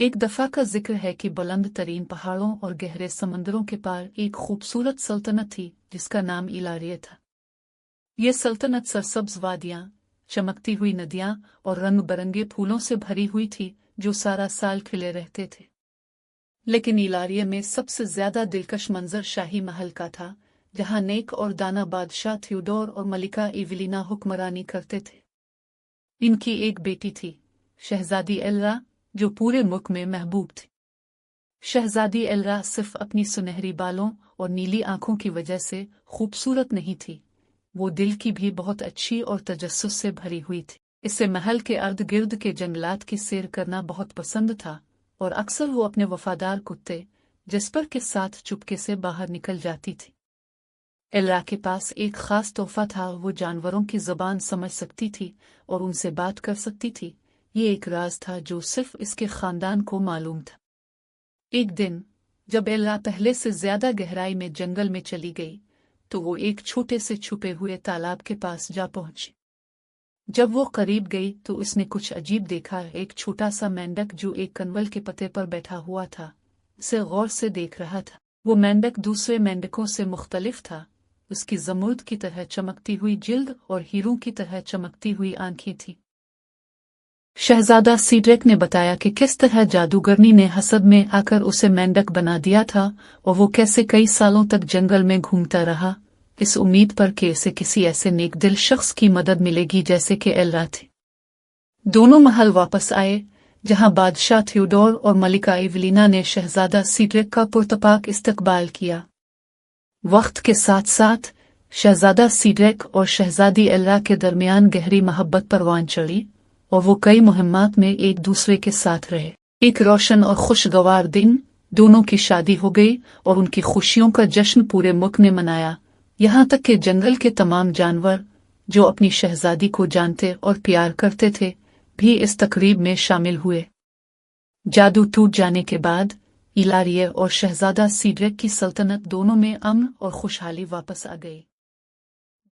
एक दफा का जिक्र है कि बुलंद तरीन पहाड़ों और गहरे समंदरों के पार एक खूबसूरत सल्तनत थी जिसका नाम इलारिया था। यह सल्तनत सरसब्ज वादियां, चमकती हुई नदियां और रंग बरंगे फूलों से भरी हुई थी जो सारा साल खिले रहते थे। लेकिन इलारिया में सबसे ज्यादा दिलकश मंजर शाही महल का था, जहां नेक और दाना बादशाह थियोडोर और मलिका इवलिना हुक्मरानी करते थे। इनकी एक बेटी थी, शहजादी एल्रा, जो पूरे मुल्क में महबूब थी। शहजादी एल्रा सिर्फ अपनी सुनहरी बालों और नीली आंखों की वजह से खूबसूरत नहीं थी, वो दिल की भी बहुत अच्छी और तजस्सुस से भरी हुई थी। इसे महल के अर्द गिर्द के जंगलात की सैर करना बहुत पसंद था और अक्सर वो अपने वफादार कुत्ते जिस्पर के साथ चुपके से बाहर निकल जाती थी। एल्रा के पास एक खास तोहफा था, वो जानवरों की जुबान समझ सकती थी और उनसे बात कर सकती थी। ये एक राज था जो सिर्फ इसके खानदान को मालूम था। एक दिन जब एल्रा पहले से ज्यादा गहराई में जंगल में चली गई तो वो एक छोटे से छुपे हुए तालाब के पास जा पहुंची। जब वो करीब गई तो उसने कुछ अजीब देखा। एक छोटा सा मेंढक जो एक कनवल के पत्ते पर बैठा हुआ था, उसे गौर से देख रहा था। वो मेंढक दूसरे मेंढकों से मुख्तलिफ था। उसकी जमुर्द की तरह चमकती हुई जिल्द और हीरों की तरह चमकती हुई आंखें थीं। शहजादा सीड्रेक ने बताया कि किस तरह जादूगरनी ने हसद में आकर उसे मेंढक बना दिया था और वो कैसे कई सालों तक जंगल में घूमता रहा, इस उम्मीद पर कि इसे किसी ऐसे नेकदिल शख्स की मदद मिलेगी जैसे कि एल्रा थी। दोनों महल वापस आए, जहां बादशाह थियोडोर और मलिका इवलिना ने शहजादा सीड्रेक का पुरतपाक इस्तकबाल किया। वक्त के साथ साथ शहजादा सीड्रेक और शहजादी एल्रा के दरमियान गहरी मोहब्बत परवान चढ़ी और वो कई मुहिम्मात में एक दूसरे के साथ रहे। एक रोशन और खुशगवार दिन दोनों की शादी हो गई और उनकी खुशियों का जश्न पूरे मुल्क ने मनाया, यहाँ तक कि जंगल के तमाम जानवर जो अपनी शहजादी को जानते और प्यार करते थे भी इस तकरीब में शामिल हुए। जादू टूट जाने के बाद इलारिया और शहजादा सीड्रेक की सल्तनत दोनों में अमन और खुशहाली वापस आ गई।